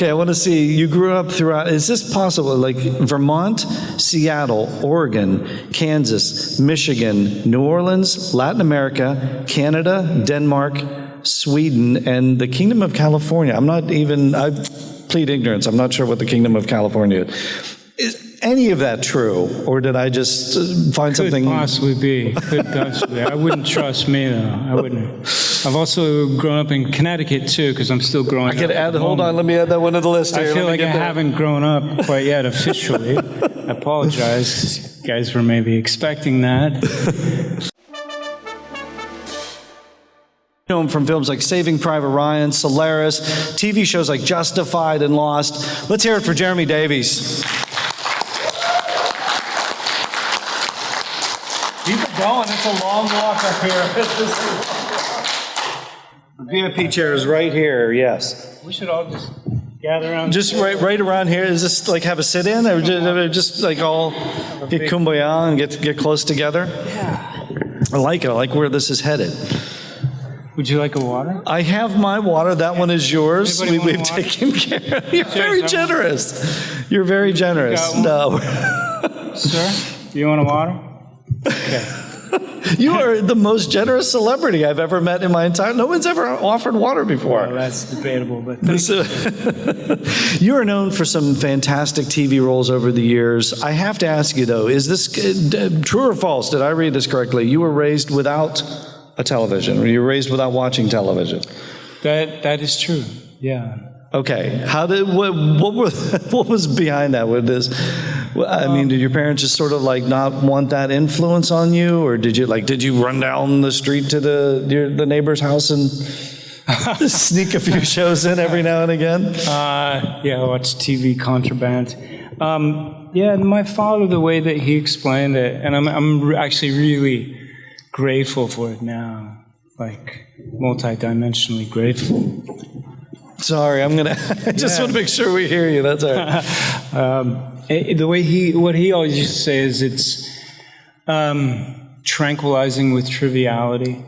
Okay, I want to see, you grew up throughout, is this possible, like Vermont, Seattle, Oregon, Kansas, Michigan, New Orleans, Latin America, Canada, Denmark, Sweden, and the Kingdom of California. I plead ignorance, I'm not sure what the Kingdom of California is. Is any of that true, or did I just find something? Could possibly be. I wouldn't trust me, though. I wouldn't. I've also grown up in Connecticut, too, because I'm still growing up. Hold on, let me add that one to the list here. I feel like I haven't grown up quite yet officially. I apologize. You guys were maybe expecting that. From films like Saving Private Ryan, Solaris, TV shows like Justified and Lost. Let's hear it for Jeremy Davies. Keep it going. It's a long walk up here. The VIP chair is right here, yes. We should all just gather around. Just right around here. Is this like have a sit-in? Or just like all get kumbaya and get close together? Yeah. I like it. I like where this is headed. Would you like a water? I have my water. That one is yours. We've taken care of. You're very generous. You're very generous. No. Sir, do you want a water? Okay. You are the most generous celebrity I've ever met in my entire... No one's ever offered water before. Well, that's debatable, but... You are known for some fantastic TV roles over the years. I have to ask you, though, is this true or false? Did I read this correctly? You were raised without a television, or you were raised without watching television? That is true, yeah. Okay. What was behind that with this? I mean, did your parents just sort of like not want that influence on you, or did you run down the street to the neighbor's house and sneak a few shows in every now and again? Yeah, watch TV contraband. Yeah, my father, the way that he explained it, and I'm actually really grateful for it now, like multi-dimensionally grateful. Sorry, I just want to make sure we hear you. That's all right. The way what he always used to say is it's tranquilizing with triviality.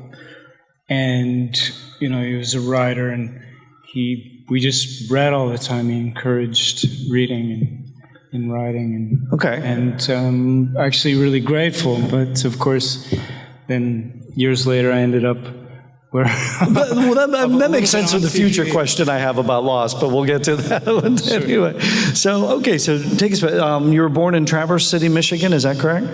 And, he was a writer, and we just read all the time. He encouraged reading and writing. And actually really grateful. But, of course, then years later I ended up where... that makes sense with the future question I have about Lost, but we'll get to that one anyway. So take us back. You were born in Traverse City, Michigan, is that correct?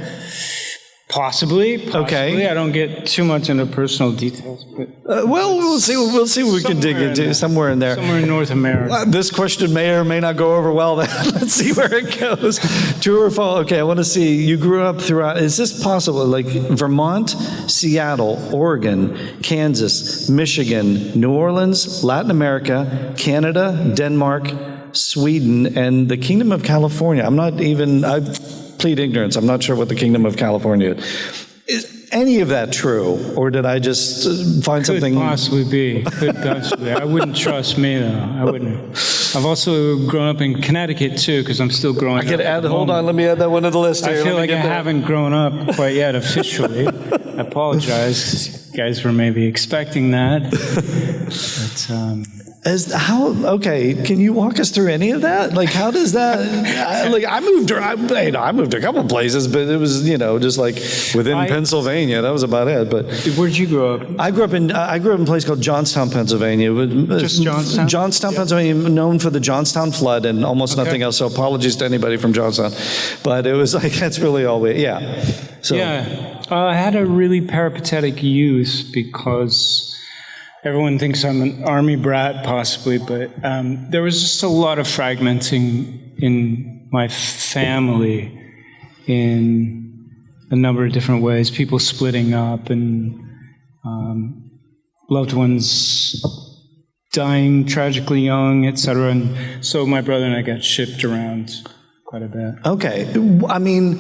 Possibly. Okay. I don't get too much into personal details, but we'll see what we can dig into somewhere in there. Somewhere in North America. This question may or may not go over well. Let's see where it goes. True or false? Okay, I want to see. You grew up throughout. Is this possible? Like Vermont, Seattle, Oregon, Kansas, Michigan, New Orleans, Latin America, Canada, Denmark, Sweden, and the Kingdom of California. I plead ignorance. I'm not sure what the Kingdom of California is. Is any of that true, or did I just find something? Could possibly be. I wouldn't trust me, though. I wouldn't. I've also grown up in Connecticut, too, because I'm still growing up. Hold on, let me add that one to the list here. I feel like I haven't grown up quite yet officially. I apologize. You guys were maybe expecting that. But, can you walk us through any of that? Like, how does that, I moved a couple places, but it was, just like within Pennsylvania, that was about it. But where'd you grow up? I grew up in a place called Johnstown, Pennsylvania. Just Johnstown? Johnstown, Pennsylvania, known for the Johnstown flood and almost nothing else, so apologies to anybody from Johnstown. But it was like, that's really all So. Yeah, I had a really peripatetic youth because... Everyone thinks I'm an army brat, possibly, but there was just a lot of fragmenting in my family in a number of different ways. People splitting up and loved ones dying tragically young, etc. And so my brother and I got shipped around quite a bit. Okay. I mean,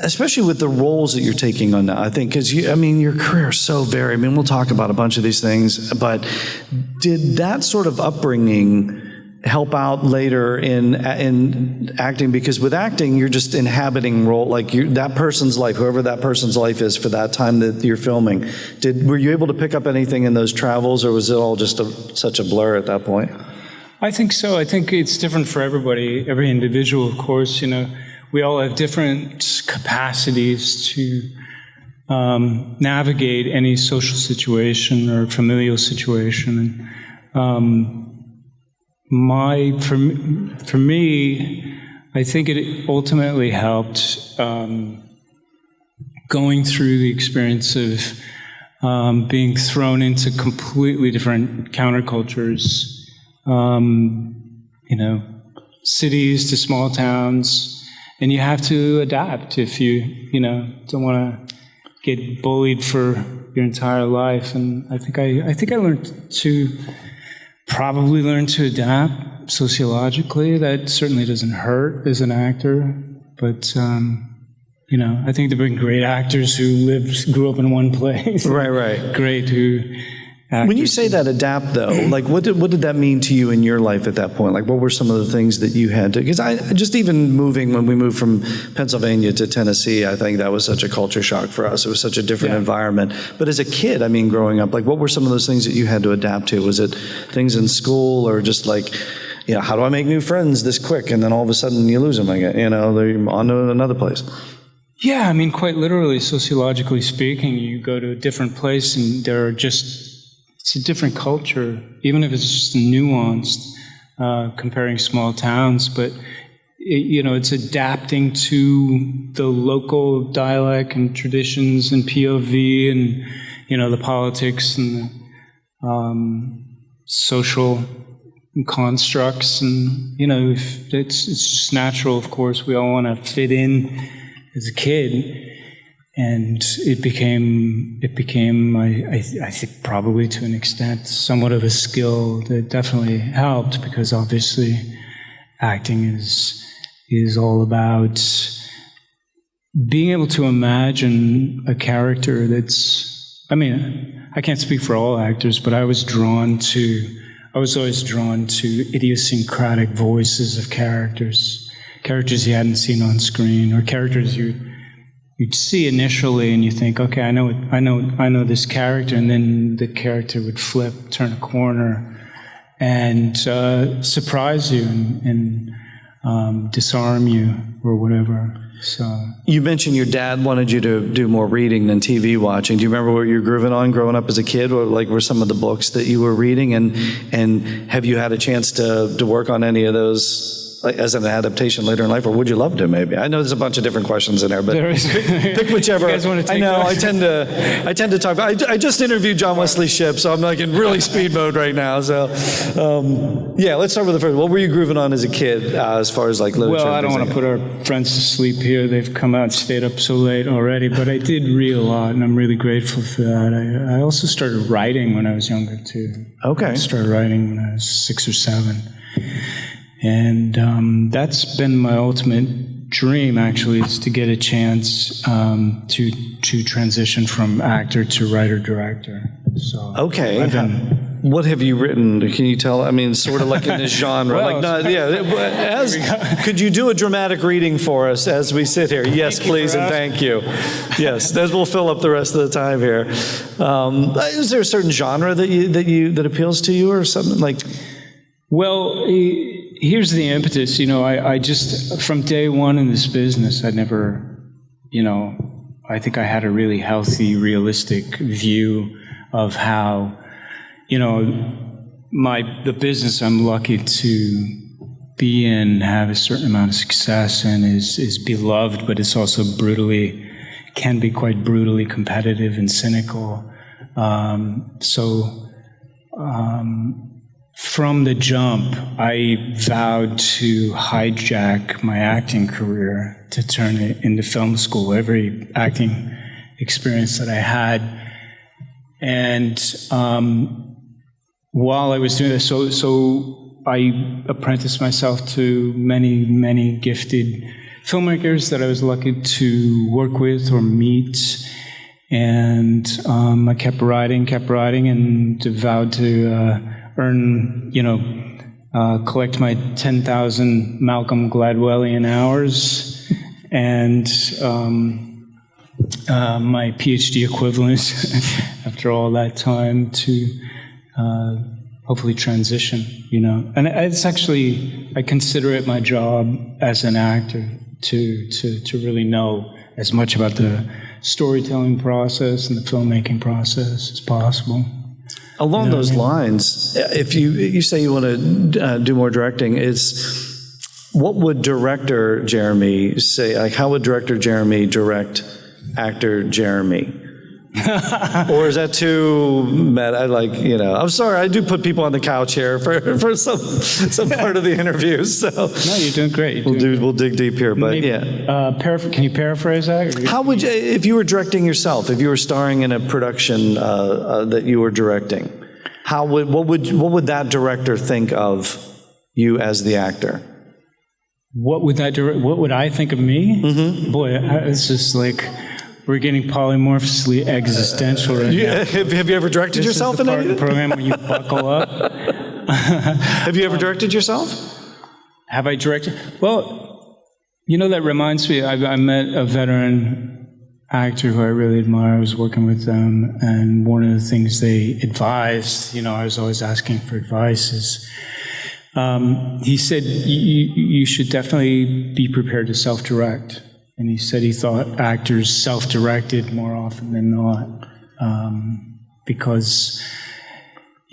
especially with the roles that you're taking on now, I think, because your career is so varied. I mean, we'll talk about a bunch of these things, but did that sort of upbringing help out later in acting? Because with acting, you're just inhabiting role, like that person's life, whoever that person's life is for that time that you're filming. Were you able to pick up anything in those travels, or was it all just such a blur at that point? I think so. I think it's different for everybody, every individual, of course. We all have different capacities to navigate any social situation or familial situation. For me, I think it ultimately helped going through the experience of being thrown into completely different countercultures, cities to small towns, and you have to adapt if you don't want to get bullied for your entire life. And I think I probably learned to adapt sociologically. That certainly doesn't hurt as an actor, but I think there have been great actors who grew up in one place. Right. Great When you say that adapt, though, like what did that mean to you in your life at that point? Like, what were some of the things that you had to? Because I just even when we moved from Pennsylvania to Tennessee, I think that was such a culture shock for us. It was such a different environment. But as a kid, growing up, like, what were some of those things that you had to adapt to? Was it things in school, or just like, how do I make new friends this quick? And then all of a sudden you lose them again. They're on to another place. Yeah, quite literally, sociologically speaking, you go to a different place and it's a different culture, even if it's just nuanced, comparing small towns. But, it's adapting to the local dialect and traditions and POV and, the politics and the social constructs. And, it's just natural, of course. We all want to fit in as a kid. And it became, I think, probably to an extent, somewhat of a skill that definitely helped, because obviously acting is all about being able to imagine a character that's, I can't speak for all actors, but I was always drawn to idiosyncratic voices of characters you hadn't seen on screen, or characters you'd see initially and you think, okay, I know this character, and then the character would turn a corner, and surprise you and disarm you or whatever. So you mentioned your dad wanted you to do more reading than TV watching. Do you remember what you were grooving on growing up as a kid? Or were some of the books that you were reading, and have you had a chance to work on any of those? As an adaptation later in life, or would you love to? Maybe I know there's a bunch of different questions in there, but pick whichever. You guys want to take I know that? I tend to talk. I just interviewed John Wesley Shipp, so I'm like in really speed mode right now. So let's start with the first. What were you grooving on as a kid, as far as like literature? Well, I don't want to put our friends to sleep here. They've come out and stayed up so late already, but I did read a lot, and I'm really grateful for that. I also started writing when I was younger too. Okay, I started writing when I was 6 or 7. And that's been my ultimate dream, actually, is to get a chance to transition from actor to writer-director. So okay. What have you written? Can you tell? Sort of like in this genre. Could you do a dramatic reading for us as we sit here? Yes, please, and thank you. Yes, as we'll fill up the rest of the time here. Is there a certain genre that appeals to you, or something like? Well, here's the impetus. I just, from day one in this business, I never, I think I had a really healthy, realistic view of how, the business I'm lucky to be in, have a certain amount of success in, is beloved, but it's also can be quite brutally competitive and cynical. From the jump, I vowed to hijack my acting career, to turn it into film school, every acting experience that I had. And while I was doing this, so I apprenticed myself to many, many gifted filmmakers that I was lucky to work with or meet. And I kept writing, and vowed to collect my 10,000 Malcolm Gladwellian hours and my PhD equivalent after all that time to hopefully transition, And it's actually, I consider it my job as an actor to really know as much about the storytelling process and the filmmaking process as possible. Along those lines, if you say you want to do more directing, what would director Jeremy say? Like, how would director Jeremy direct actor Jeremy? Or is that too meta? I'm sorry, I do put people on the couch here for some part of the interview. So no, you're doing great. We'll dig deep here, but maybe, can you paraphrase that? How would you, if you were directing yourself, if you were starring in a production that you were directing, what would that director think of you as the actor? What would I think of me? Mm-hmm. Boy, it's just like. We're getting polymorphously existential right now. Have you ever directed yourself in anything? This is the part of the program where you buckle up. Have you ever directed yourself? Have I directed? Well, that reminds me, I met a veteran actor who I really admire. I was working with them, and one of the things they advised, I was always asking for advice, is he said, you should definitely be prepared to self-direct. And he said he thought actors self-directed more often than not. Because,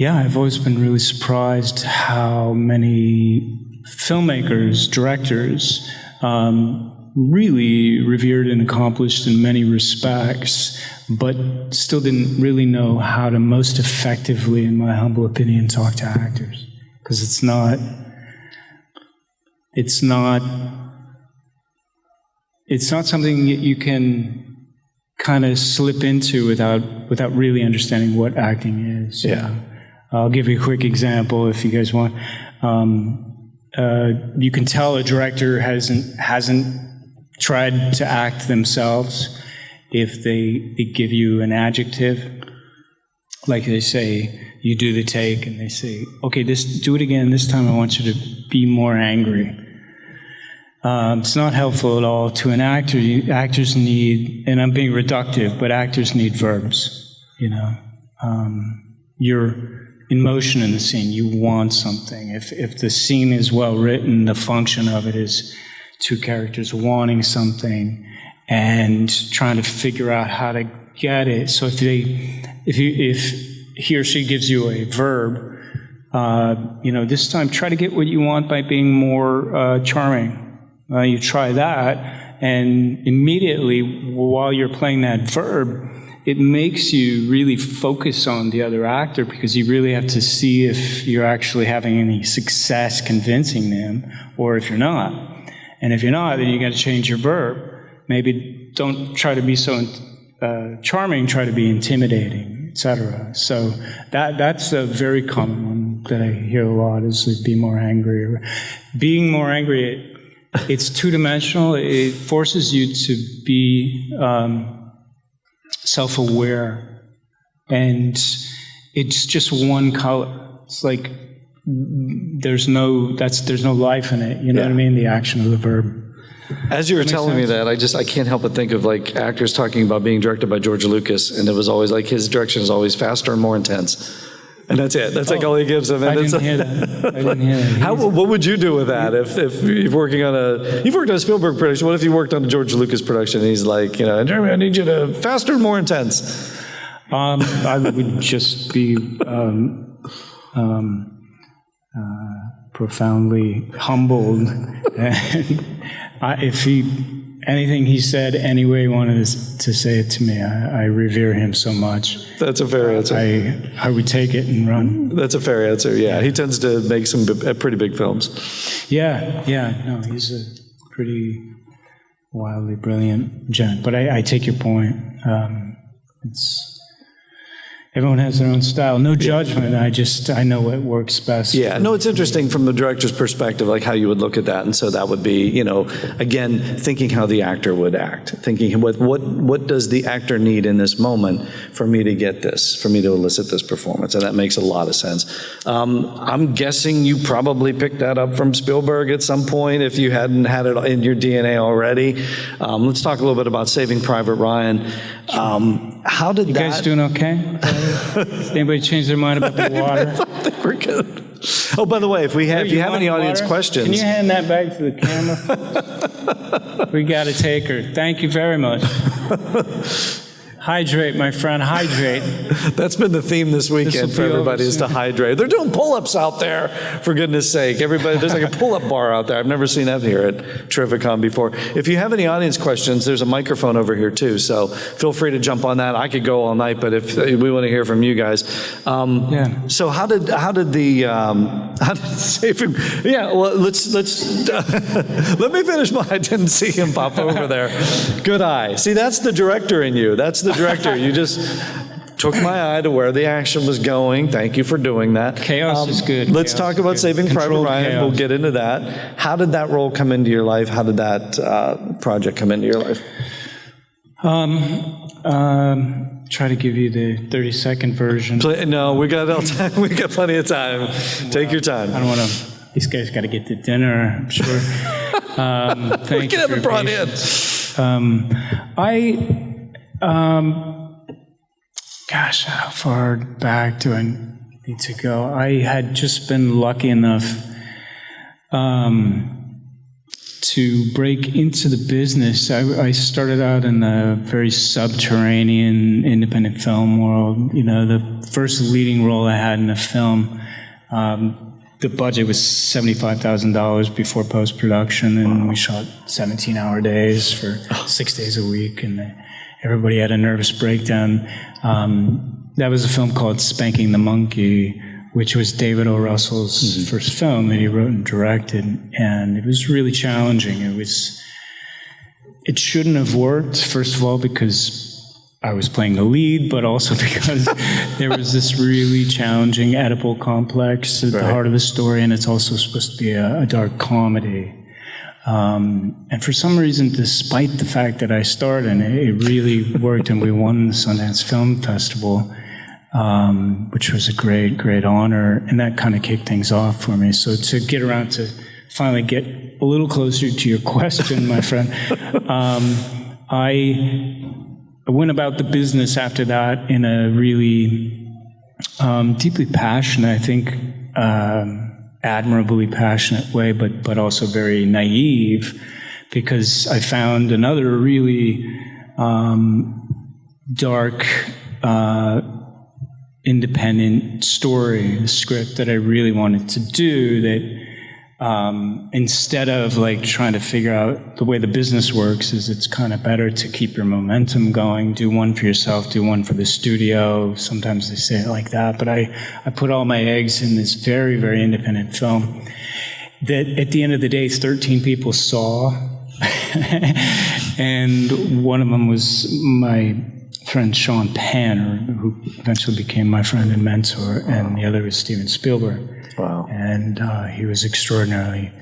I've always been really surprised how many filmmakers, directors, really revered and accomplished in many respects, but still didn't really know how to most effectively, in my humble opinion, talk to actors. Because it's not something that you can kind of slip into without really understanding what acting is. Yeah. I'll give you a quick example if you guys want. You can tell a director hasn't tried to act themselves if they give you an adjective. Like they say, you do the take and they say, okay, do it again. This time I want you to be more angry. It's not helpful at all to an actor. Actors need, and I'm being reductive, but actors need verbs, You're in motion in the scene. You want something. If the scene is well written, the function of it is two characters wanting something and trying to figure out how to get it. So if he or she gives you a verb, this time try to get what you want by being more charming. You try that, and immediately, while you're playing that verb, it makes you really focus on the other actor, because you really have to see if you're actually having any success convincing them, or if you're not. And if you're not, then you got to change your verb. Maybe don't try to be so charming, try to be intimidating, etc. So that's a very common one that I hear a lot, is be more angry. Being more angry, it's two-dimensional. It forces you to be self-aware, and it's just one color. It's like there's no life in it. You know what I mean? The action of the verb. As you were telling me that, I can't help but think of like actors talking about being directed by George Lucas, and it was always like his direction is always faster and more intense. And that's it. That's like all he gives them. I didn't hear that. What would you do with that if you've worked on a Spielberg production? What if you worked on a George Lucas production and he's like, Jeremy, I need you to faster and more intense? I would just be profoundly humbled. If anything he said, any way he wanted to say it to me, I revere him so much. That's a fair answer. I would take it and run. That's a fair answer, yeah. He tends to make some pretty big films. Yeah. No, he's a pretty wildly brilliant gent. But I take your point. Everyone has their own style. No judgment. I know what works best. Yeah. No, it's interesting from the director's perspective, like how you would look at that. And so that would be, again, thinking how the actor would act, thinking what does the actor need in this moment for me to get this, for me to elicit this performance. And that makes a lot of sense. I'm guessing you probably picked that up from Spielberg at some point if you hadn't had it in your DNA already. Let's talk a little bit about Saving Private Ryan. How did you guys doing okay? Did anybody change their mind about the water? think we're good. Oh, by the way, if you have any audience questions. Can you hand that back to the camera? We got to take her. Thank you very much. Hydrate, my friend, hydrate. That's been the theme this weekend for everybody, is to hydrate. They're doing pull-ups out there, for goodness sake. Everybody, there's like a pull-up bar out there. I've never seen that here at Terrificon before. If you have any audience questions, there's a microphone over here too, so feel free to jump on that. I could go all night, but if we want to hear from you guys. So how did Saving? Yeah, well, let's let me finish my. I didn't see him pop over there. Good eye. See, that's the director in you. That's the director. You just took my eye to where the action was going. Thank you for doing that. Chaos is good. Let's talk about Saving Private Ryan. Chaos. We'll get into that. How did that role come into your life? How did that project come into your life? Try to give you the 30-second version. No, we got we got plenty of time. Take your time. I don't want to. These guys got to get to dinner, I'm sure. Thank you for your brought patience. in. Gosh, how far back do I need to go? I had just been lucky enough to break into the business. I started out in the very subterranean independent film world. You know, the first leading role I had in a film, the budget was $75,000 before post-production, and we shot 17-hour days for 6 days a week, and everybody had a nervous breakdown. That was a film called Spanking the Monkey, which was David O. Russell's first film that he wrote and directed, and it was really challenging. It shouldn't have worked, first of all, because I was playing the lead, but also because there was this really challenging Oedipal complex at the heart of the story, and it's also supposed to be a dark comedy. And for some reason, despite the fact that I starred in it, it really worked, and we won the Sundance Film Festival, which was a great, great honor, and that kind of kicked things off for me. So to get around to finally get a little closer to your question, my friend, I went about the business after that in a really deeply passionate, I think, admirably passionate way, but also very naive, because I found another really dark, independent story, script that I really wanted to do, that instead of like trying to figure out the way the business works, is it's kind of better to keep your momentum going, do one for yourself, do one for the studio. Sometimes they say it like that, but I put all my eggs in this very, very independent film that at the end of the day, 13 people saw. And one of them was my friend Sean Penn, who eventually became my friend and mentor, and the other was Steven Spielberg. Wow. And he was extraordinarily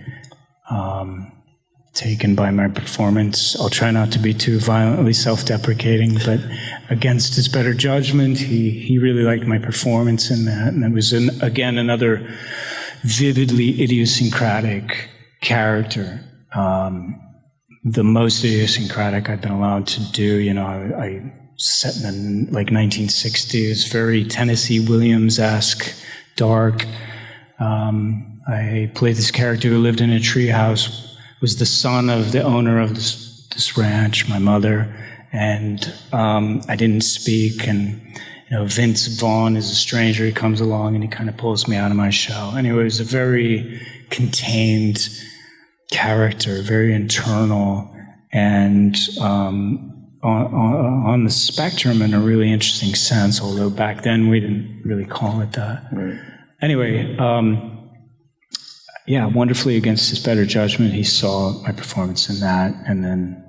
taken by my performance. I'll try not to be too violently self-deprecating, but against his better judgment, he really liked my performance in that. And it was, again, another vividly idiosyncratic character. The most idiosyncratic I've been allowed to do. You know, I set in the 1960s, very Tennessee Williams-esque, dark. I played this character who lived in a treehouse, was the son of the owner of this ranch, my mother, and I didn't speak, and Vince Vaughn is a stranger. He comes along and he kind of pulls me out of my shell. Anyway, it was a very contained character, very internal, and on the spectrum in a really interesting sense, although back then we didn't really call it that. Right. Anyway, wonderfully against his better judgment, he saw my performance in that, and then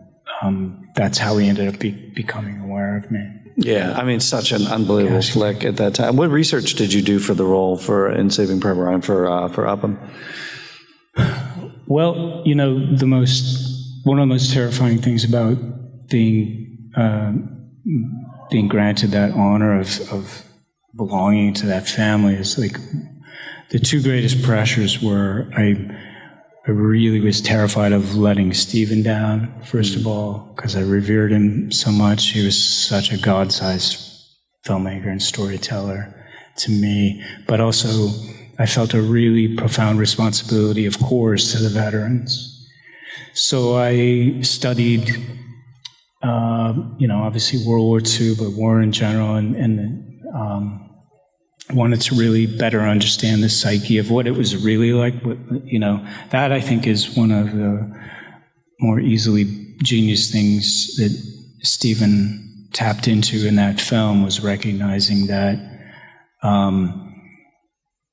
that's how he ended up becoming aware of me. Yeah, I mean, such an unbelievable flick at that time. What research did you do for the role in Saving Private Ryan for Upham? Well, one of the most terrifying things about being granted that honor of belonging to that family is like the two greatest pressures were I really was terrified of letting Steven down, first of all, because I revered him so much. He was such a God-sized filmmaker and storyteller. to me, but also I felt a really profound responsibility, of course, to the veterans. So I studied, obviously World War II, but war in general, and wanted to really better understand the psyche of what it was really like. That I think is one of the more easily genius things that Stephen tapped into in that film, was recognizing that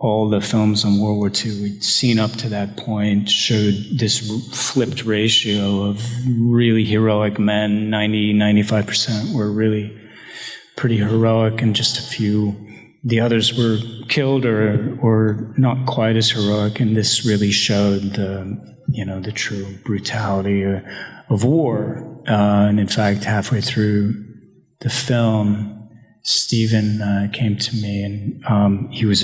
all the films on World War II we'd seen up to that point showed this flipped ratio of really heroic men. 95% were really pretty heroic, and just a few, the others were killed or not quite as heroic. And this really showed the true brutality of war. And in fact, halfway through the film, Stephen came to me, and he was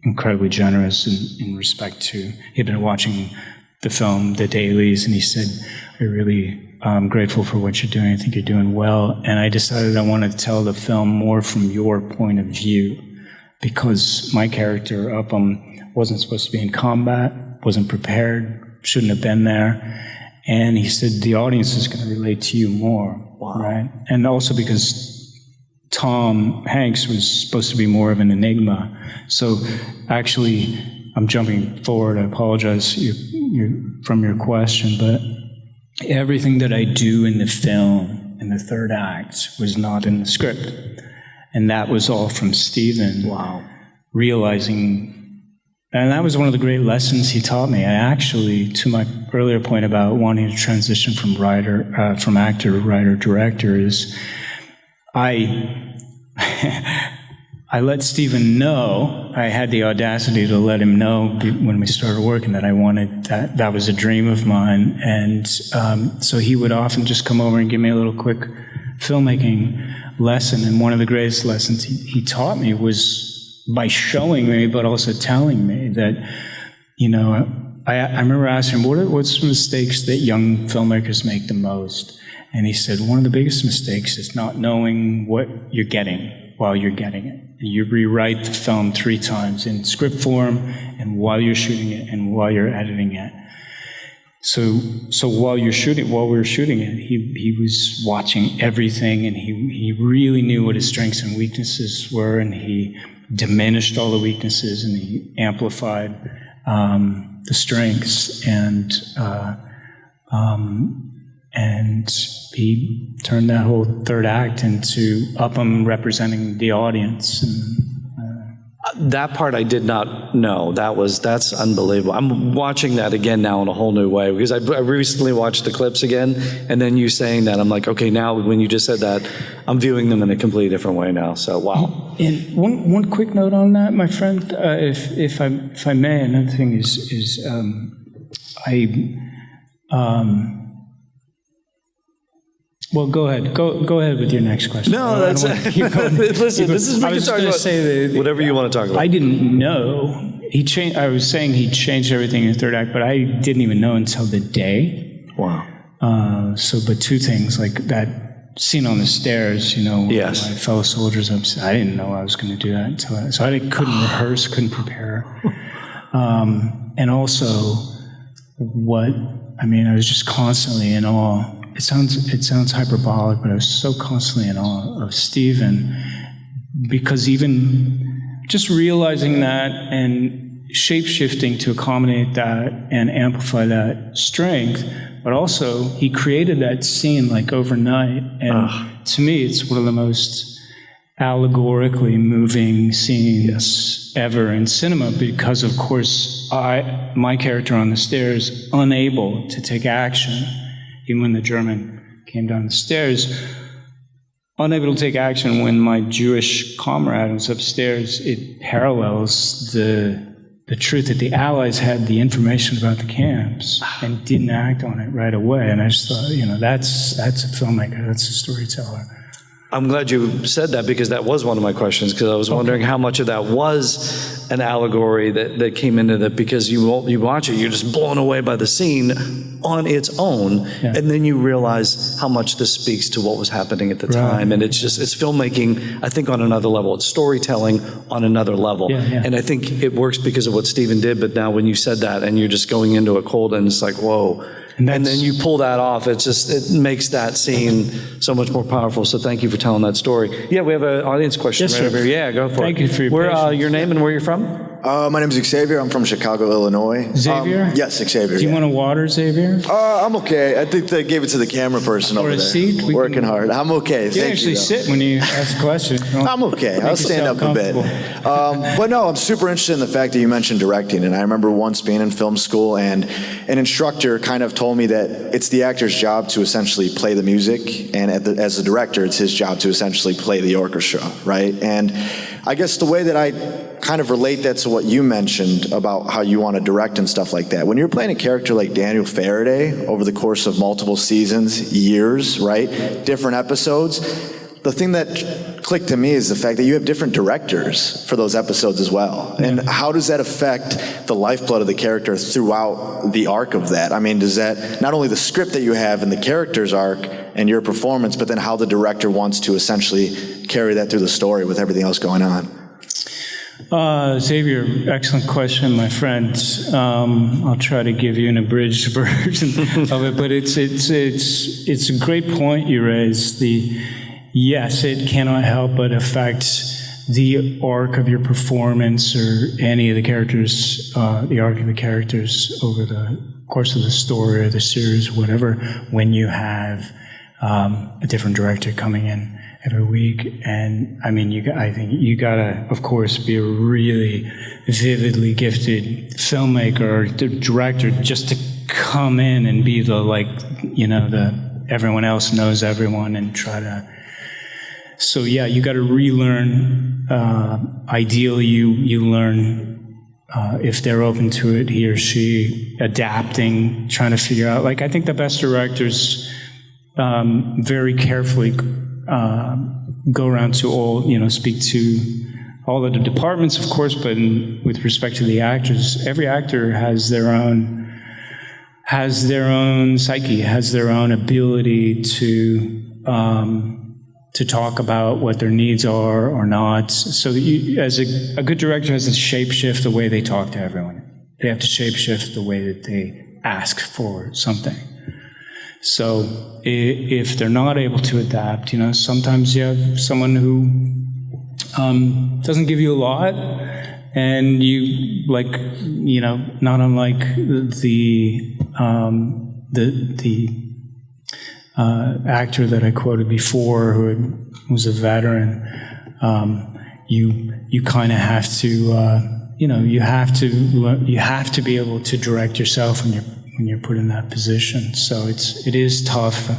incredibly generous in respect to, he'd been watching the film, The Dailies, and he said, I'm grateful for what you're doing. I think you're doing well. And I decided I wanted to tell the film more from your point of view, because my character, Upham, wasn't supposed to be in combat, wasn't prepared, shouldn't have been there. And he said, the audience is going to relate to you more. Wow. Right? And also because Tom Hanks was supposed to be more of an enigma. So actually, I'm jumping forward. I apologize from your question, but everything that I do in the film, in the third act, was not in the script. And that was all from Stephen. Wow. Realizing, and that was one of the great lessons he taught me. I actually, to my earlier point about wanting to transition from actor, writer, director, is I let Stephen know, I had the audacity to let him know when we started working that I wanted that was a dream of mine. And so he would often just come over and give me a little quick filmmaking lesson. And one of the greatest lessons he taught me was by showing me, but also telling me that, I remember asking him, what's the mistakes that young filmmakers make the most? And he said, one of the biggest mistakes is not knowing what you're getting while you're getting it. You rewrite the film 3 times in script form, and while you're shooting it, and while you're editing it. So while we were shooting it, he was watching everything, and he really knew what his strengths and weaknesses were, and he diminished all the weaknesses, and he amplified the strengths, and he turned that whole third act into Upham representing the audience. And, that part I did not know. That's unbelievable. I'm watching that again now in a whole new way, because I recently watched the clips again, and then you saying that, I'm like, okay, now when you just said that, I'm viewing them in a completely different way now. So wow. And one quick note on that, my friend, if I may, another thing is well, go ahead. Go ahead with your next question. No, that's listen. This is we can talk about whatever you want to talk about. I didn't know he changed. I was saying he changed everything in the third act, but I didn't even know until the day. Wow. But 2 things, like that scene on the stairs. Yes. My fellow soldiers. I didn't know I was going to do that so I couldn't rehearse, couldn't prepare, and also I was just constantly in awe. It sounds hyperbolic, but I was so constantly in awe of Stephen, because even just realizing that and shape-shifting to accommodate that and amplify that strength, but also he created that scene like overnight, and to me it's one of the most allegorically moving scenes ever in cinema, because of course my character on the stairs, unable to take action. Even when the German came down the stairs, unable to take action when my Jewish comrade was upstairs, it parallels the truth that the Allies had the information about the camps and didn't act on it right away. And I just thought, that's a filmmaker, that's a storyteller. I'm glad you said that, because that was one of my questions, because I was wondering how much of that was an allegory that came into that, because you watch it, you're just blown away by the scene on its own, and then you realize how much this speaks to what was happening at the time. And it's filmmaking, I think, on another level. It's storytelling on another level. And I think it works because of what Steven did, but now when you said that and you're just going into a cold and it's like, whoa. And then you pull that off. It makes that scene so much more powerful. So thank you for telling that story. Yeah, we have an audience question right over here. Yeah, go for it. Thank you for your patience. Your name and where you're from? My name is Xavier. I'm from Chicago, Illinois. Xavier? Yes, Xavier. Do you want a water, Xavier? I'm okay. I think they gave it to the camera person over Or a there. seat? Working hard. I'm okay. You Thank you. actually sit when you ask a question. I'm okay. I'll stand up a bit. But no, I'm super interested in the fact that you mentioned directing. And I remember once being in film school, and an instructor kind of told me that it's the actor's job to essentially play the music, and as a director, it's his job to essentially play the orchestra, right? And I guess the way that I kind of relate that to what you mentioned about how you want to direct and stuff like that. When you're playing a character like Daniel Faraday over the course of multiple seasons, years, right? Different episodes. The thing that clicked to me is the fact that you have different directors for those episodes as well. And how does that affect the lifeblood of the character throughout the arc of that? I mean, does that, not only the script that you have and the character's arc and your performance, but then how the director wants to essentially carry that through the story with everything else going on? Xavier, excellent question, my friend. I'll try to give you an abridged version of it, but it's a great point you raised. Yes, it cannot help but affect the arc of your performance or any of the characters, the arc of the characters over the course of the story or the series, or whatever, when you have a different director coming in every week. And I mean, I think you gotta, of course, be a really vividly gifted filmmaker or director just to come in and be everyone else knows everyone and try to. So yeah, you got to relearn. Ideally, you learn if they're open to it, he or she adapting, trying to figure out. Like, I think the best directors very carefully go around to all, speak to all of the departments, of course, but with respect to the actors, every actor has their own psyche, has their own ability to talk about what their needs are or not. So as a good director has to shape-shift the way they talk to everyone. They have to shape-shift the way that they ask for something. So if they're not able to adapt, sometimes you have someone who doesn't give you a lot, and you not unlike the actor that I quoted before, who was a veteran. You kind of have to, you have to be able to direct yourself when you're put in that position. So it is tough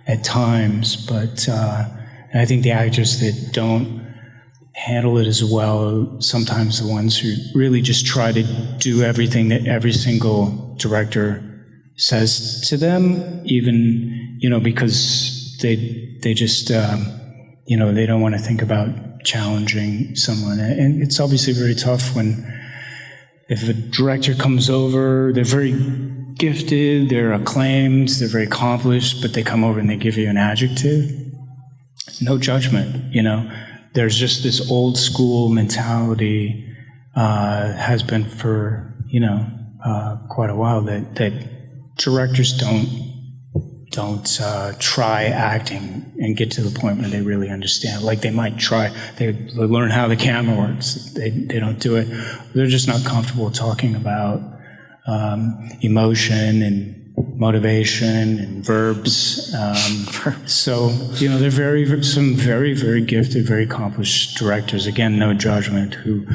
at times, but and I think the actors that don't handle it as well are sometimes the ones who really just try to do everything that every single director says to them, even because they just they don't want to think about challenging someone. And it's obviously very tough if a director comes over, they're very gifted, they're acclaimed, they're very accomplished, but they come over and they give you an adjective. No judgment, There's just this old school mentality, has been for, quite a while, that directors don't try acting and get to the point where they really understand. Like, they might try, they learn how the camera works. They don't do it. They're just not comfortable talking about emotion and motivation and verbs. So, they're some very, very gifted, very accomplished directors. Again, no judgment, who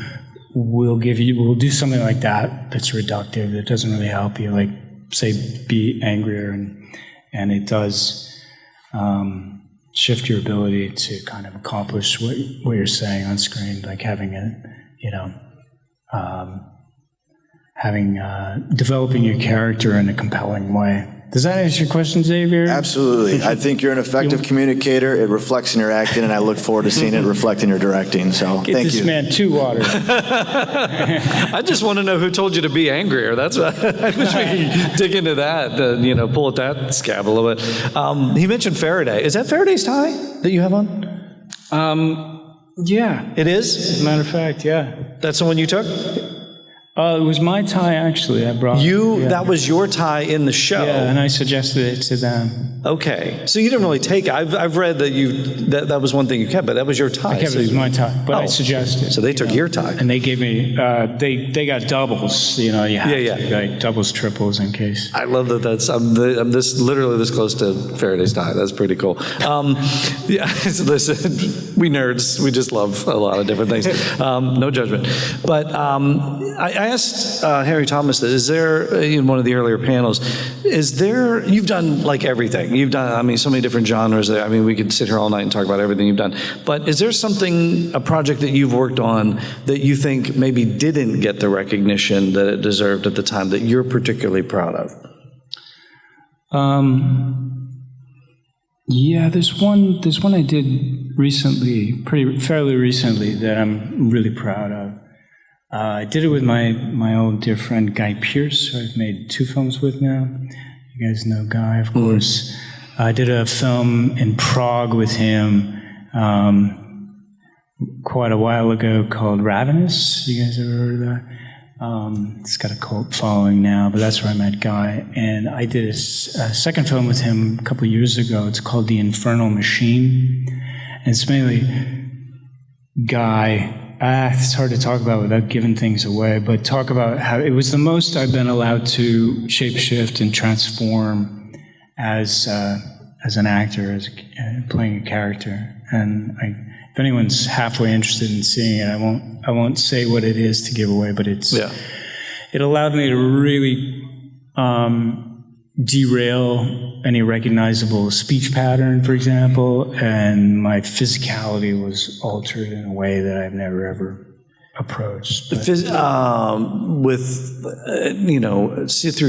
will do something like that that's reductive, that doesn't really help you. Like, say, be angrier, and it does shift your ability to kind of accomplish what you're saying on screen, like having developing your character in a compelling way. Does that answer your question, Xavier? Absolutely. I think you're an effective communicator. It reflects in your acting, and I look forward to seeing it reflect in your directing. So Get thank this you. man 2 waters. I just want to know who told you to be angrier. That's what I wish we could dig into that, pull at that scab a little bit. He mentioned Faraday. Is that Faraday's tie that you have on? Yeah. It is? As a matter of fact, yeah. That's the one you took? It was my tie, actually. I brought That was your tie in the show. Yeah, and I suggested it to them. Okay. So you didn't really take it. I've read that that was one thing you kept, but that was your tie. I kept it as my tie, but I suggested. So they took your tie. And they gave me, they got doubles, you have to, like doubles, triples in case. I love that. I'm literally this close to Faraday's tie. That's pretty cool. So listen, we nerds, we just love a lot of different things. No judgment. But I asked Harry Thomas this, is there, in one of the earlier panels, you've done like everything. You've done, so many different genres. We could sit here all night and talk about everything you've done. But is there a project that you've worked on that you think maybe didn't get the recognition that it deserved at the time that you're particularly proud of? Yeah, there's one I did recently, fairly recently, that I'm really proud of. I did it with my old dear friend Guy Pearce, who I've made 2 films with now. You guys know Guy, of course. I did a film in Prague with him quite a while ago called Ravenous. You guys ever heard of that? It's got a cult following now, but that's where I met Guy. And I did a second film with him a couple of years ago. It's called The Infernal Machine. And it's mainly Guy. It's hard to talk about without giving things away, but talk about how it was the most I've been allowed to shapeshift and transform as an actor, as playing a character. And if anyone's halfway interested in seeing it, I won't say what it is to give away, but it allowed me to really derail any recognizable speech pattern, for example, and my physicality was altered in a way that I've never ever approached. Through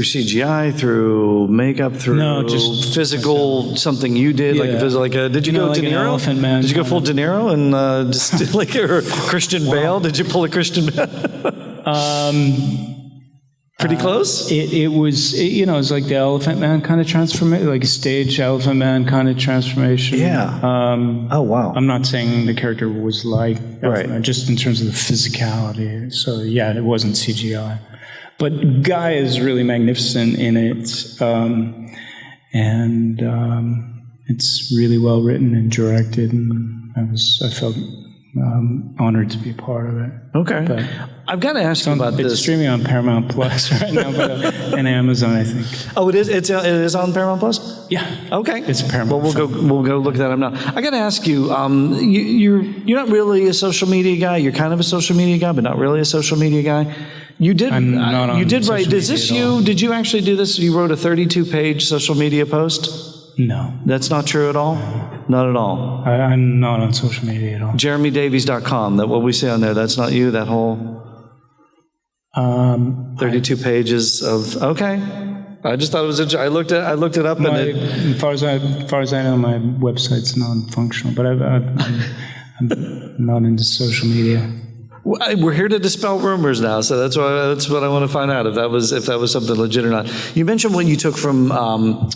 CGI, through makeup, through just physical something you did, did you go De Niro? Elephant Man. Did you go full De Niro and just like or Christian Bale? Did you pull a Christian Bale? Pretty close? It was like the Elephant Man kind of transformation, like a stage Elephant Man kind of transformation. Yeah. Oh, wow. I'm not saying the character was like Elephant Man, just in terms of the physicality. So, yeah, it wasn't CGI. But Guy is really magnificent in it. And it's really well written and directed. And I felt honored to be a part of it. Okay. But I've got to ask you about this. It's streaming on Paramount Plus right now, and Amazon, I think. Oh, it is. It is on Paramount Plus. Yeah. Okay. It's Paramount. Well, we'll go look that up now. I got to ask you. You're not really a social media guy. You're kind of a social media guy, but not really a social media guy. You did. I'm not on you did write. social Is this media at you? all. Did you actually do this? You wrote a 32-page social media post. No. That's not true at all? Not at all. I'm not on social media at all. JeremyDavies.com. That what we see on there, that's not you, that whole 32 pages of, okay. I just thought it was interesting. I looked it up. As far as I know, my website's non-functional, but I'm not into social media. We're here to dispel rumors now, so that's what I want to find out if that was something legit or not. You mentioned what you took from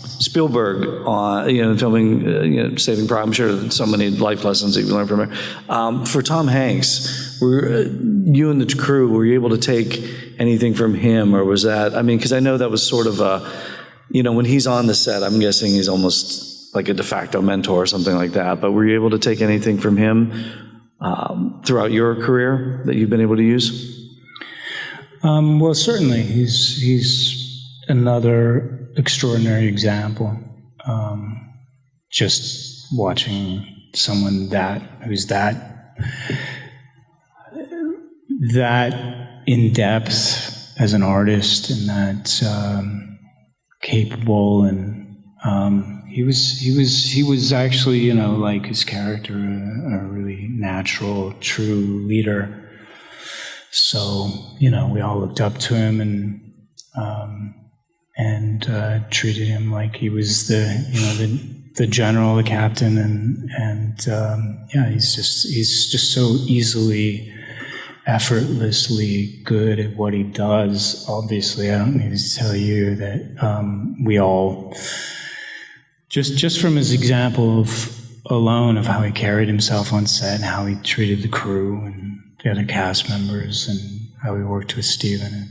Spielberg on filming Saving Private. I'm sure there's so many life lessons that you learned from her. For Tom Hanks, you and the crew, were you able to take anything from him, or was that? Because I know that was sort of a, when he's on the set, I'm guessing he's almost like a de facto mentor or something like that. But were you able to take anything from him throughout your career that you've been able to use? Well, certainly. He's another extraordinary example. Just watching someone who's that in depth as an artist and that capable, and he was actually, like his character, a really natural, true leader. So, we all looked up to him, and treated him like he was the general, the captain, and he's just so easily, effortlessly good at what he does. Obviously, I don't need to tell you that we all, just from his example alone of how he carried himself on set and how he treated the crew and the other cast members and how he worked with Steven. He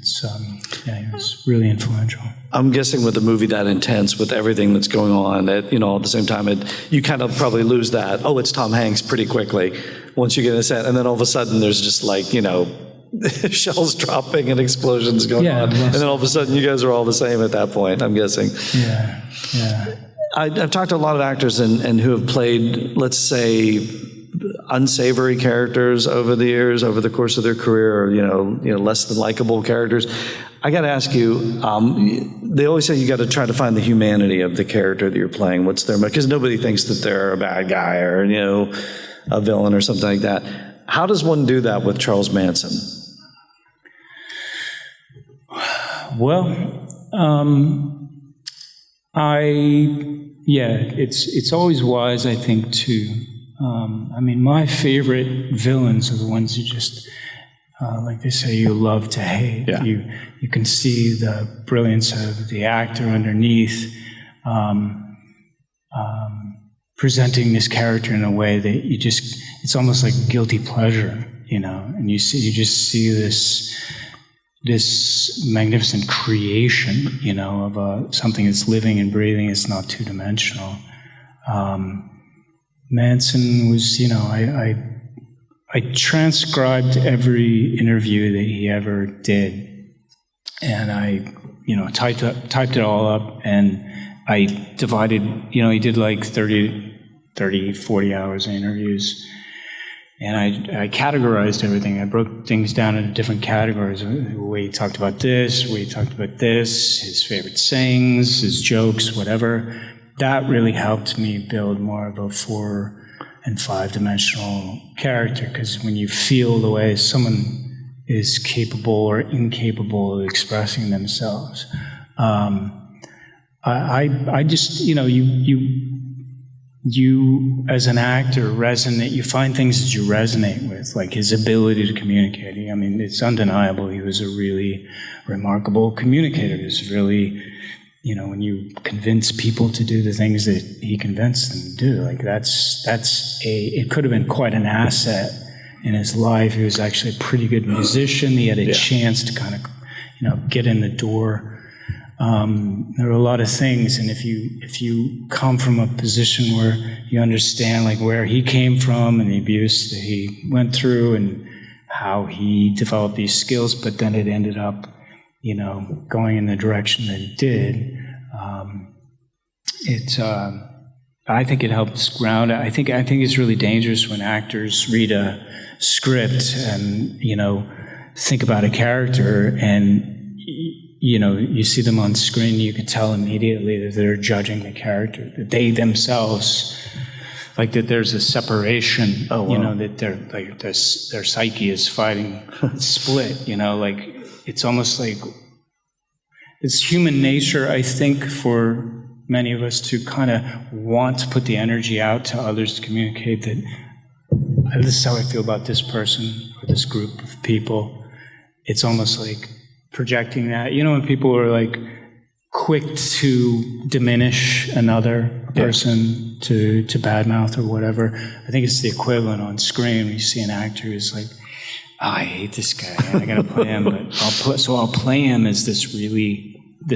was really influential. I'm guessing with a movie that intense, with everything that's going on, that, at the same time, you kind of probably lose that, oh, it's Tom Hanks, pretty quickly once you get in a set. And then all of a sudden there's just shells dropping and explosions going on. And then all of a sudden you guys are all the same at that point, I'm guessing. Yeah. I've talked to a lot of actors and who have played, let's say, unsavory characters over the years, over the course of their career, or less than likable characters. I got to ask you, they always say you got to try to find the humanity of the character that you're playing. What's their, because nobody thinks that they're a bad guy or a villain or something like that. How does one do that with Charles Manson? Well, it's always wise, I think, to. My favorite villains are the ones you just, like they say, you love to hate. Yeah. You can see the brilliance of the actor underneath, presenting this character in a way that it's almost like guilty pleasure, and you just see this magnificent creation, of something that's living and breathing. It's not two-dimensional. Manson was, I transcribed every interview that he ever did, and I, typed it all up, and I divided, he did like 30, 40 hours of interviews, and I categorized everything. I broke things down into different categories. The way he talked about this, the way he talked about this, his favorite sayings, his jokes, whatever. That really helped me build more of a 4 and 5-dimensional character, because when you feel the way someone is capable or incapable of expressing themselves, I just, you as an actor you find things that you resonate with, like his ability to communicate. It's undeniable. He was a really remarkable communicator. He was really, when you convince people to do the things that he convinced them to do, like it could have been quite an asset in his life. He was actually a pretty good musician. He had a chance to kind of, get in the door. There are a lot of things, and if you come from a position where you understand like where he came from and the abuse that he went through and how he developed these skills, but then it ended up, going in the direction that it did, I think it helps ground. I think it's really dangerous when actors read a script and think about a character and you see them on screen, you can tell immediately that they're judging the character, that they themselves, like that there's a separation, that they're like their psyche is fighting, split, like it's almost like it's human nature, I think, for many of us to kind of want to put the energy out to others to communicate that this is how I feel about this person or this group of people. It's almost like projecting that. When people are like quick to diminish another person, to badmouth or whatever, I think it's the equivalent on screen when you see an actor who's like, oh, I hate this guy, I gotta play him, but I'll play him as this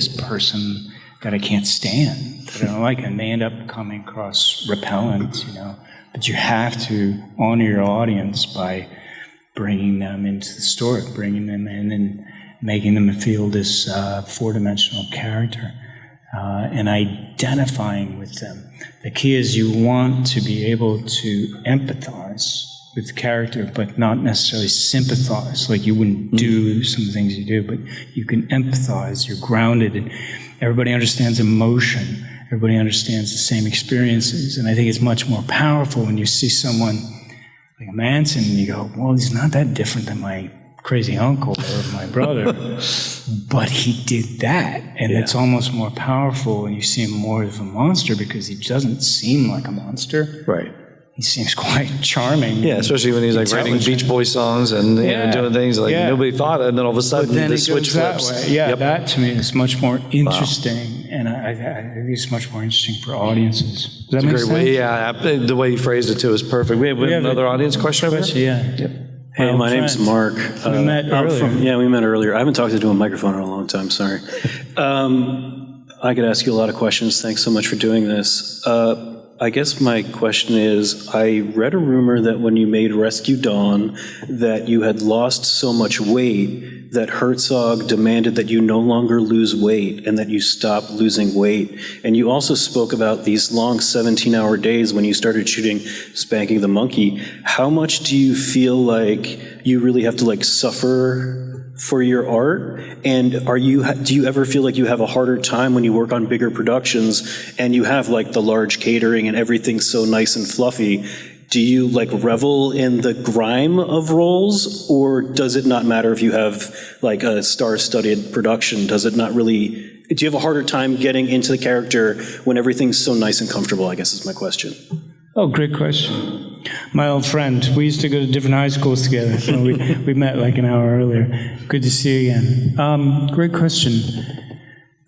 person that I can't stand, that I don't like, and they end up coming across repellent, But you have to honor your audience by bringing them into the story, bringing them in and making them feel this 4-dimensional character, and identifying with them. The key is you want to be able to empathize with the character, but not necessarily sympathize. Like you wouldn't do some of the things you do, but you can empathize. You're grounded, and everybody understands emotion. Everybody understands the same experiences, and I think it's much more powerful when you see someone like Manson and you go, well, he's not that different than my crazy uncle or my brother, but he did that, and it's almost more powerful, and you see him more as a monster because he doesn't seem like a monster. Right. He seems quite charming. Yeah, especially when he's like writing Beach Boy songs and you know, doing things like nobody thought, and then all of a sudden the switch flips. Yeah, that to me is much more interesting, and I think it's much more interesting for audiences. Does that make sense? Yeah, the way you phrased it too is perfect. We have another audience question over here? Yeah. Yep. Hey, my name's Mark. We met earlier. We met earlier. I haven't talked into a microphone in a long time, sorry. I could ask you a lot of questions. Thanks so much for doing this. I guess my question is, I read a rumor that when you made Rescue Dawn, that you had lost so much weight that Herzog demanded that you no longer lose weight and that you stop losing weight. And you also spoke about these long 17-hour days when you started shooting Spanking the Monkey. How much do you feel like you really have to like suffer for your art? And do you ever feel like you have a harder time when you work on bigger productions and you have like the large catering and everything's so nice and fluffy? Do you like revel in the grime of roles, or does it not matter if you have like a star-studded production? Do you have a harder time getting into the character when everything's so nice and comfortable, I guess is my question. Oh, great question. My old friend. We used to go to different high schools together. So we met like an hour earlier. Good to see you again. Great question.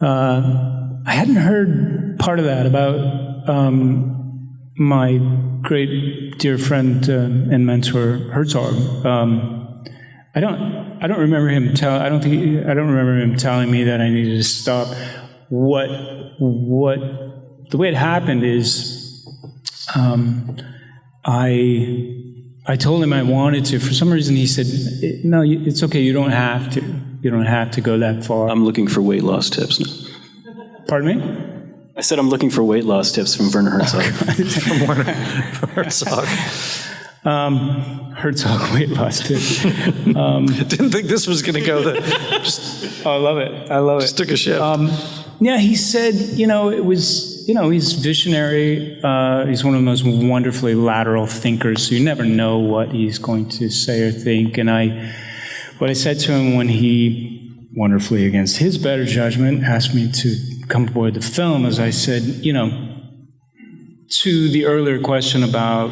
I hadn't heard part of that about my great dear friend and mentor Herzog. I don't remember him remember him telling me that I needed to stop. The way it happened is. I told him I wanted to. For some reason, he said, "No, it's okay. You don't have to. You don't have to go that far." I'm looking for weight loss tips now. Pardon me? I said I'm looking for weight loss tips from Werner Herzog. From Herzog. Herzog weight loss tips. Didn't think this was going to go there. I love it. I love it. Just took a shift. Yeah, he said, it was, he's visionary. He's one of the most wonderfully lateral thinkers, so you never know what he's going to say or think. And what I said to him when he, wonderfully against his better judgment, asked me to come aboard the film, as I said, to the earlier question about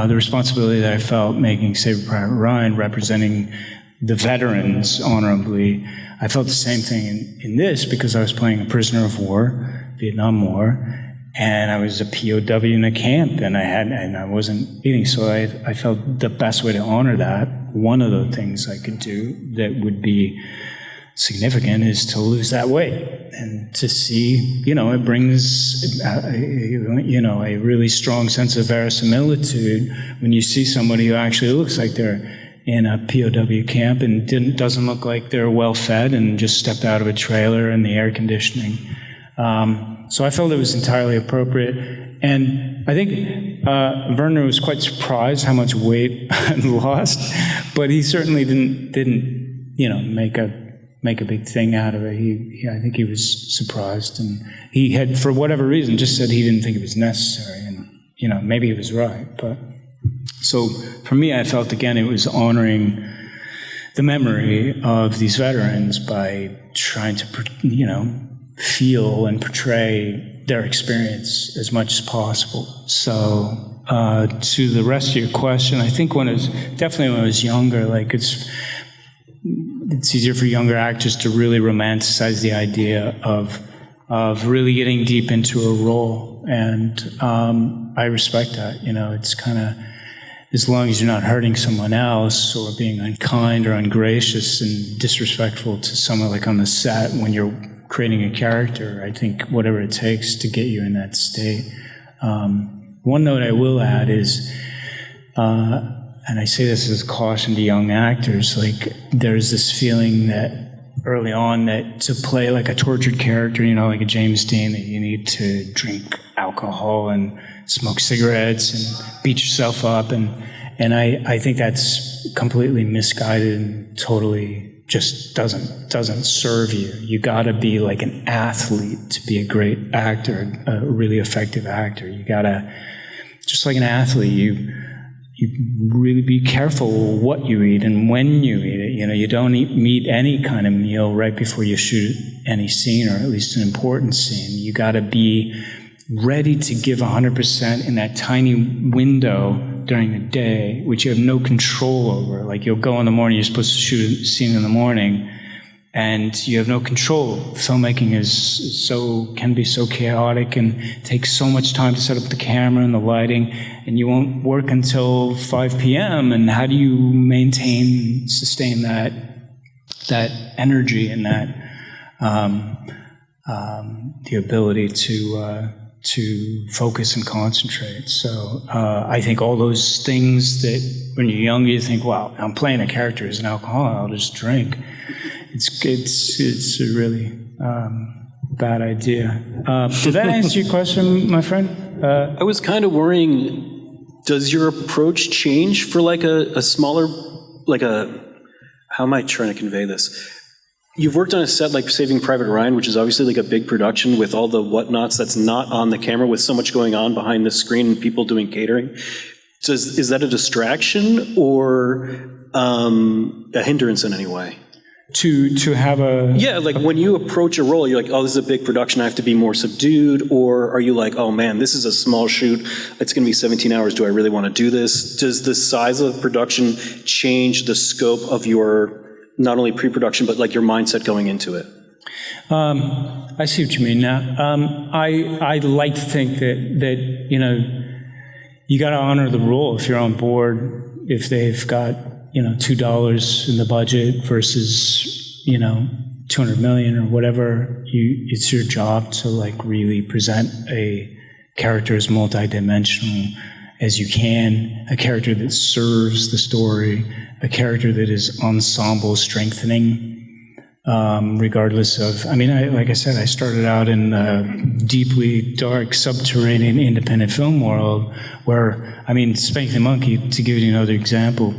the responsibility that I felt making Saving Private Ryan, representing the veterans honorably, I felt the same thing in this because I was playing a prisoner of war, Vietnam War, and I was a POW in a camp, and I wasn't eating, so I felt the best way to honor that. One of the things I could do that would be significant is to lose that weight and to see, it brings, a really strong sense of verisimilitude when you see somebody who actually looks like they're in a POW camp and doesn't look like they're well fed and just stepped out of a trailer in the air conditioning. So I felt it was entirely appropriate. And I think Werner was quite surprised how much weight I'd lost, but he certainly didn't make a big thing out of it. I think he was surprised, and he had, for whatever reason, just said he didn't think it was necessary. And maybe he was right, but. So for me, I felt, again, it was honoring the memory of these veterans by trying to, feel and portray their experience as much as possible. So to the rest of your question, I think when I was younger, like it's easier for younger actors to really romanticize the idea of really getting deep into a role. And I respect that. It's kind of, as long as you're not hurting someone else or being unkind or ungracious and disrespectful to someone like on the set when you're creating a character, I think whatever it takes to get you in that state. One note I will add is, and I say this as a caution to young actors, like there's this feeling that early on that to play like a tortured character, like a James Dean, that you need to drink alcohol and smoke cigarettes and beat yourself up, and I think that's completely misguided and totally just doesn't serve you. You got to be like an athlete to be a great actor, a really effective actor. You got to, just like an athlete, you really be careful what you eat and when you eat it. You don't eat any kind of meal right before you shoot any scene, or at least an important scene. You got to be ready to give 100% in that tiny window during the day, which you have no control over. Like, you'll go in the morning, you're supposed to shoot a scene in the morning, and you have no control. Filmmaking can be so chaotic and takes so much time to set up the camera and the lighting, and you won't work until 5 p.m. And how do you sustain that energy and that the ability to focus and concentrate? So I think all those things that when you're younger you think, wow, I'm playing a character as an alcoholic, I'll just drink. It's a really bad idea. Did that answer your question, my friend? I was kind of worrying, does your approach change for like a smaller, how am I trying to convey this? You've worked on a set like Saving Private Ryan, which is obviously like a big production with all the whatnots that's not on the camera, with so much going on behind the screen and people doing catering. Is that a distraction or a hindrance in any way? To have a... Yeah, like when you approach a role, you're like, oh, this is a big production, I have to be more subdued, or are you like, oh man, this is a small shoot, it's going to be 17 hours, do I really want to do this? Does the size of the production change the scope of your, not only pre-production, but like your mindset going into it? I see what you mean now. I like to think that you got to honor the role if you're on board, if they've got $2 in the budget versus, 200 million or whatever. It's your job to like really present a character as multidimensional as you can, a character that serves the story, a character that is ensemble strengthening, regardless of, like I said, I started out in the deeply dark subterranean independent film world where, Spank the Monkey, to give you another example,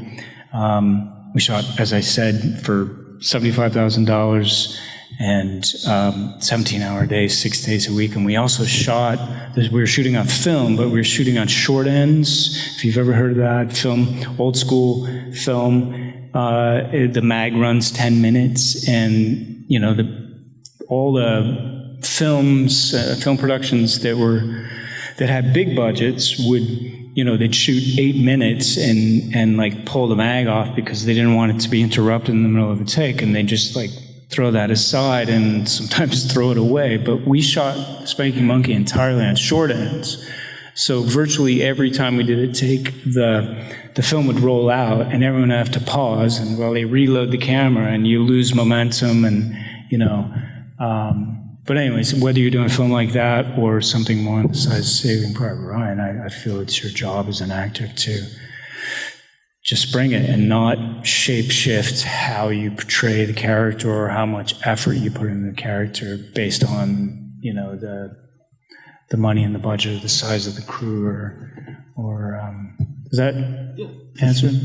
we shot, as I said, for $75,000 and 17-hour days, 6 days a week. And we also shot, we were shooting on film, but we were shooting on short ends. If you've ever heard of that film, old school film, the mag runs 10 minutes, and all the film productions that had big budgets would, they'd shoot 8 minutes and like pull the mag off because they didn't want it to be interrupted in the middle of the take, and they just like throw that aside and sometimes throw it away. But we shot Spanking Monkey entirely on short ends. So virtually every time we did a take, the film would roll out and everyone would have to pause, and while they reload the camera, and you lose momentum, and but anyways, whether you're doing a film like that or something more on the size of Saving Private Ryan, I feel it's your job as an actor to just bring it and not shape-shift how you portray the character or how much effort you put in the character based on, the money and the budget or the size of the crew or does that answer it?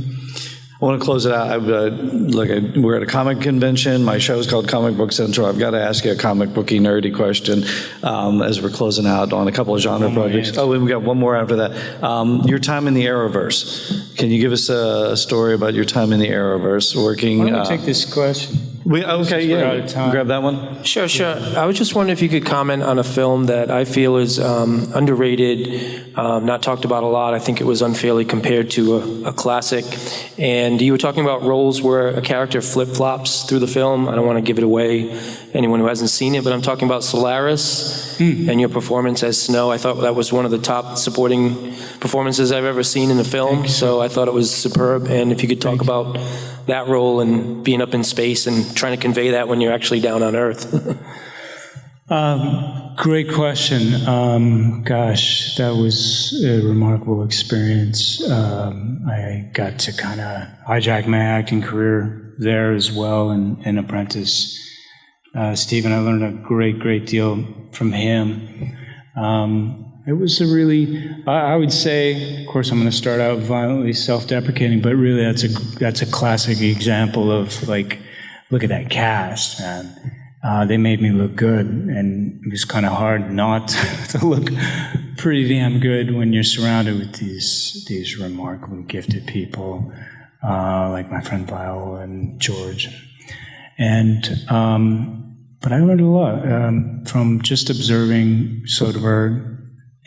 I want to close it out. We're at a comic convention. My show is called Comic Book Central. I've got to ask you a comic booky nerdy question as we're closing out on a couple of genre projects. Oh, and we got one more after that. Your time in the Arrowverse. Can you give us a story about your time in the Arrowverse working? Why don't we take this question? Grab that one. Sure. I was just wondering if you could comment on a film that I feel is underrated, not talked about a lot. I think it was unfairly compared to a classic. And you were talking about roles where a character flip-flops through the film. I don't want to give it away, anyone who hasn't seen it, but I'm talking about Solaris and your performance as Snow. I thought that was one of the top supporting performances I've ever seen in a film, so I thought it was superb. And if you could talk about that role and being up in space and trying to convey that when you're actually down on Earth. Great question. Gosh, that was a remarkable experience. I got to kind of hijack my acting career there as well and apprentice Stephen. I learned a great deal from him. It was a really, I would say, of course, I'm going to start out violently self-deprecating, but really that's a classic example of like, look at that cast, man. They made me look good, and it was kind of hard not to look pretty damn good when you're surrounded with these remarkably gifted people, like my friend Viola and George. And but I learned a lot from just observing Soderbergh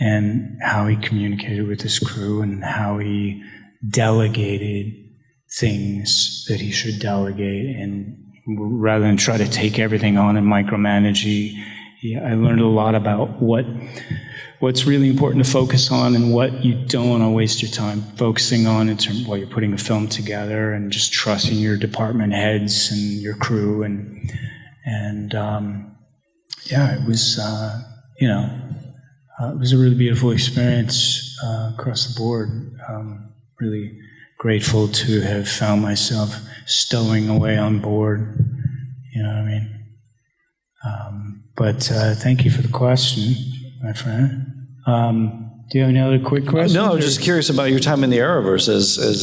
and how he communicated with his crew and how he delegated things that he should delegate, and rather than try to take everything on and micromanage, I learned a lot about what's really important to focus on and what you don't want to waste your time focusing on in terms while you're putting a film together, and just trusting your department heads and your crew, and it was it was a really beautiful experience across the board. Really grateful to have found myself stowing away on board. You know what I mean? But thank you for the question, my friend. Do you have any other quick questions? No, I was just curious about your time in the Arrowverse as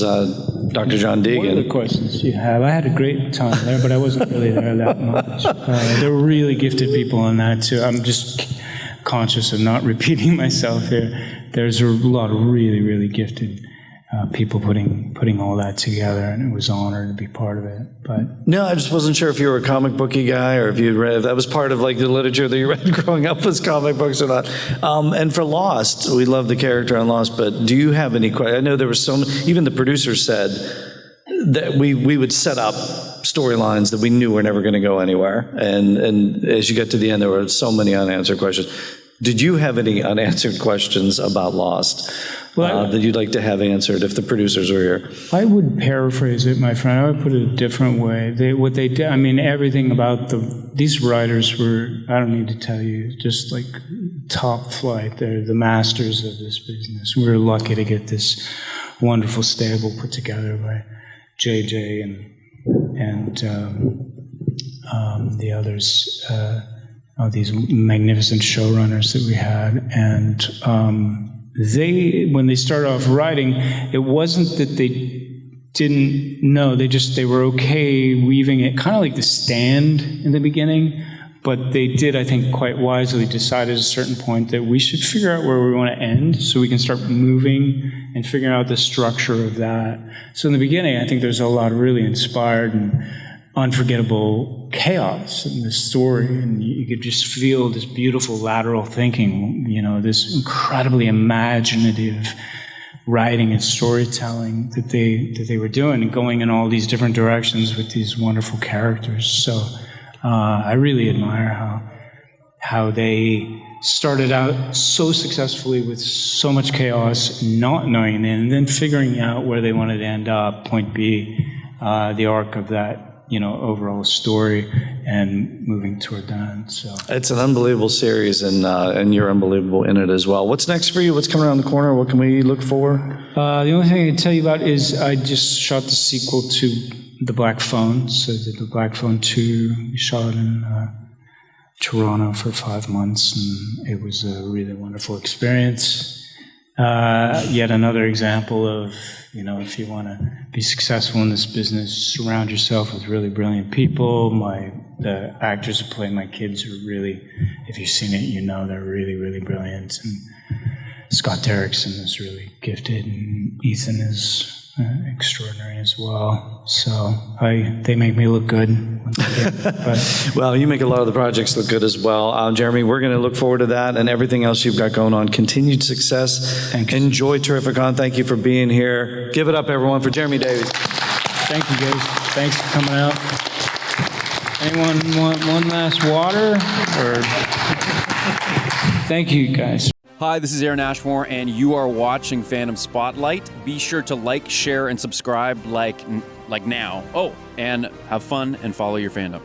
Dr. John Deegan. What are the questions you have? I had a great time there, but I wasn't really there that much. There were really gifted people in that too. I'm just conscious of not repeating myself here. There's a lot of really, really gifted people putting all that together, and it was an honor to be part of it. But no, I just wasn't sure if you were a comic booky guy, or if you read, if that was part of like the literature that you read growing up was comic books or not. And for Lost, we love the character on Lost, but do you have any questions? I know there were even the producers said that we would set up storylines that we knew were never going to go anywhere, and as you get to the end, there were so many unanswered questions. Did you have any unanswered questions about Lost that you'd like to have answered if the producers were here? I would paraphrase it, my friend. I would put it a different way. What they did, I mean, everything about these writers were, I don't need to tell you, just like top flight. They're the masters of this business. We were lucky to get this wonderful stable put together by JJ and the others. These magnificent showrunners that we had, and when they started off writing, it wasn't that they didn't know, they were okay weaving it, kind of like The Stand in the beginning, but they did, I think, quite wisely decide at a certain point that we should figure out where we want to end so we can start moving and figuring out the structure of that. So in the beginning, I think there's a lot of really inspired and unforgettable chaos in the story, and you could just feel this beautiful lateral thinking, this incredibly imaginative writing and storytelling that they were doing, and going in all these different directions with these wonderful characters. So I really admire how they started out so successfully with so much chaos, not knowing it, and then figuring out where they wanted to end up, point B, the arc of that overall story, and moving toward that. So it's an unbelievable series, and you're unbelievable in it as well. What's next for you? What's coming around the corner? What can we look for? The only thing I can tell you about is I just shot the sequel to The Black Phone. So The Black Phone 2, we shot in Toronto for 5 months, and it was a really wonderful experience. Yet another example of, if you want to be successful in this business, surround yourself with really brilliant people. The actors who play my kids are really, if you've seen it, they're really, really brilliant. And Scott Derrickson is really gifted, and Ethan is extraordinary as well. So they make me look good. Well, you make a lot of the projects look good as well. Jeremy, we're going to look forward to that and everything else you've got going on. Continued success. Thank you. Enjoy Terrificon. Thank you for being here. Give it up, everyone, for Jeremy Davies. Thank you, guys. Thanks for coming out. Anyone want one last water? Thank you, guys. Hi, this is Aaron Ashmore, and you are watching Fandom Spotlight. Be sure to like, share, and subscribe like now. Oh, and have fun and follow your fandom.